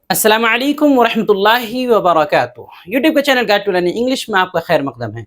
अस्सलाम वालेकुम वरहमतुल्लाहि वबरकातुहू। यूट्यूब का channel guide to learning English में आपका खैर मकदम है।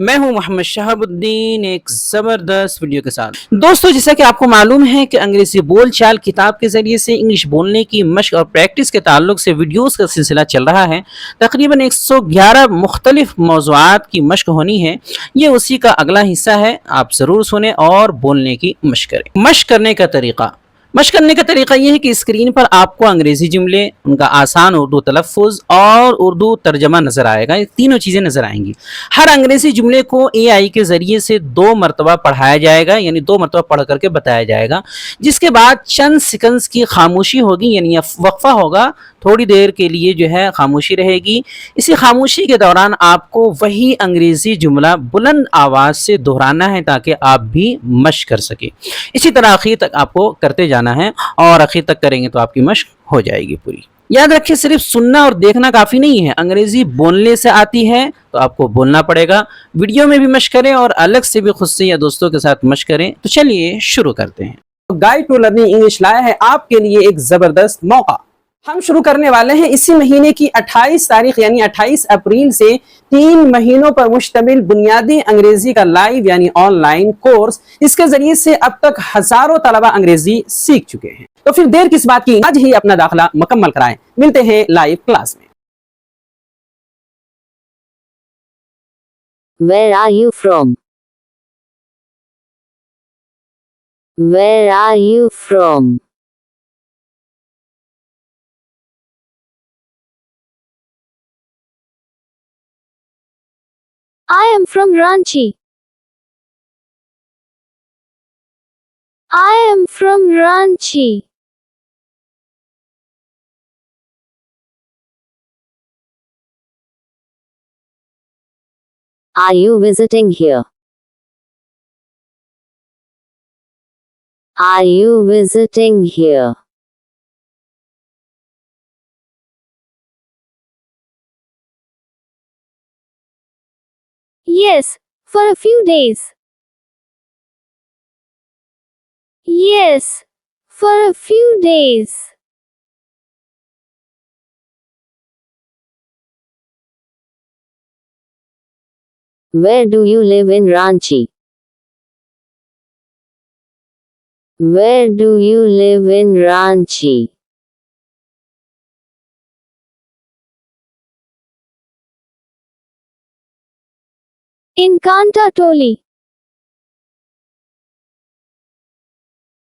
मैं हूं मोहम्मद शहाबुद्दीन एक ज़बरदस्त वीडियो के साथ। दोस्तों, जैसा कि आपको मालूम है कि अंग्रेज़ी बोल चाल किताब के ज़रिए से इंग्लिश बोलने की मशक और प्रैक्टिस के ताल्लुक से वीडियोज़ का सिलसिला चल रहा है। तकरीबन 111 मुख्तलिफ मौज़ूआत की मशक होनी है। ये उसी का अगला हिस्सा है। आप ज़रूर सुने और बोलने की मशक करें। मशक करने का तरीक़ा। मशक करने का तरीका यह है कि स्क्रीन पर आपको अंग्रेजी जुमले, उनका आसान उर्दू तलफ़ुज़ और उर्दू तर्जमा नज़र आएगा। ये तीनों चीज़ें नज़र आएंगी। हर अंग्रेजी जुमले को एआई के ज़रिए से 2 मरतबा पढ़ाया जाएगा, यानी 2 मरतबा पढ़ करके बताया जाएगा। जिसके बाद चंद सेकंड्स की खामोशी होगी, यानी वक्फा होगा। थोड़ी देर के लिए जो है खामोशी रहेगी। इसी खामोशी के दौरान आपको वही अंग्रेज़ी जुमला बुलंद आवाज़ से दोहराना है ताकि आप भी मशक कर सकें। इसी तरह आखिर तक आपको करते जाना है और आखिर तक करेंगे तो आपकी मशक हो जाएगी पूरी। याद रखिए, सिर्फ सुनना और देखना काफ़ी नहीं है। अंग्रेज़ी बोलने से आती है तो आपको बोलना पड़ेगा। वीडियो में भी मशक करें और अलग से भी खुद से या दोस्तों के साथ मशक करें। तो चलिए शुरू करते हैं। गाइड टू लर्निंग इंग्लिश लाया है आपके लिए एक ज़बरदस्त मौका। हम शुरू करने वाले हैं इसी महीने की 28 तारीख यानी 28 अप्रैल से 3 महीनों पर मुश्तमिल बुनियादी अंग्रेजी का लाइव यानी ऑनलाइन कोर्स। इसके जरिए से अब तक हजारों तलबा अंग्रेजी सीख चुके हैं। तो फिर देर किस बात की, आज ही अपना दाखिला मुकम्मल कराएं। मिलते हैं लाइव क्लास में। Where are you from? Where are you from? I am from Ranchi. I am from Ranchi. Are you visiting here? Are you visiting here? Yes, for a few days. Yes, for a few days. Where do you live in Ranchi? Where do you live in Ranchi? In Kantatoli.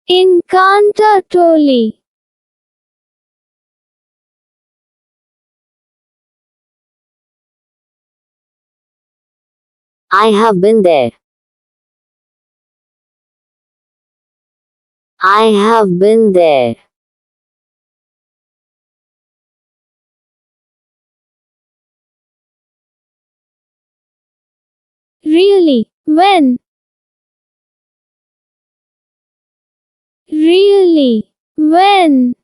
In Kantatoli. I have been there. I have been there. Really? When? Really? When?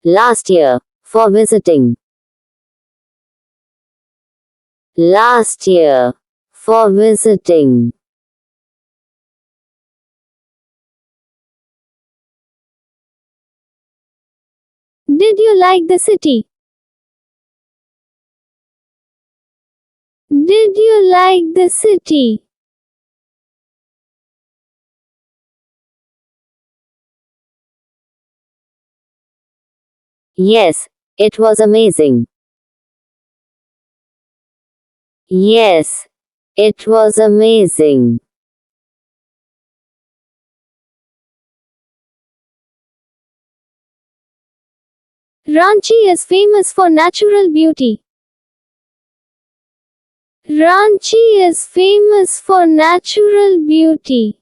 Last year, for visiting. Last year, for visiting. Did you like the city? Did you like the city? Yes, it was amazing. Yes, it was amazing. Ranchi is famous for natural beauty. Ranchi is famous for natural beauty.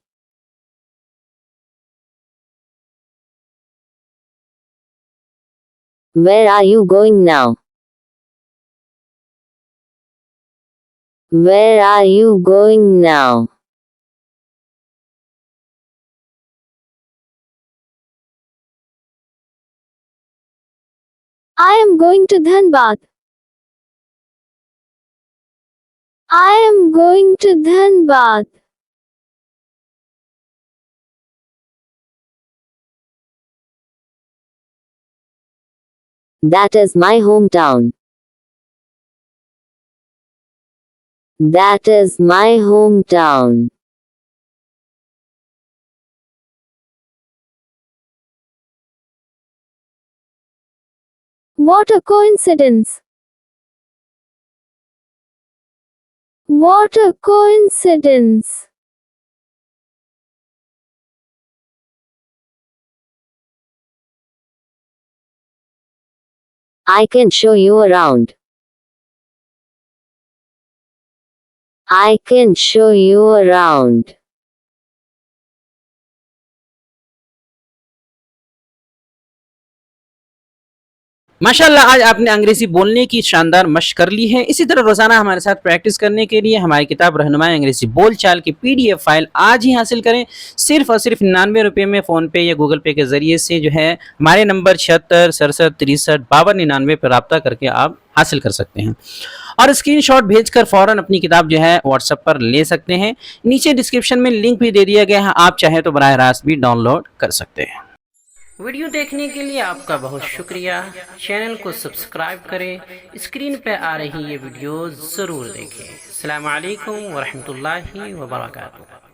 Where are you going now? Where are you going now? I am going to Dhanbad. I am going to Dhanbad. That is my hometown. That is my hometown. What a coincidence! What a coincidence! I can show you around. I can show you around. माशाल्लाह आज आपने अंग्रेज़ी बोलने की शानदार मशक कर ली है। इसी तरह रोज़ाना हमारे साथ प्रैक्टिस करने के लिए हमारी किताब रहनुमाए अंग्रेज़ी बोल चाल की PDF फाइल आज ही हासिल करें। सिर्फ़ और सिर्फ 99 रुपये में फ़ोनपे या गूगल पे के ज़रिए से जो है हमारे नंबर 76 67 63 52 99 पर रब्ता करके आप हासिल कर सकते हैं और स्क्रीनशॉट भेजकर फ़ौरन अपनी किताब जो है व्हाट्सएप पर ले सकते हैं। नीचे डिस्क्रिप्शन में लिंक भी दे दिया गया है, आप चाहें तो बराह रास्त भी डाउनलोड कर सकते हैं। वीडियो देखने के लिए आपका बहुत शुक्रिया। चैनल को सब्सक्राइब करें, स्क्रीन पर आ रही ये वीडियो ज़रूर देखें। अस्सलामु अलैकुम व रहमतुल्लाहि व बरकातुहू।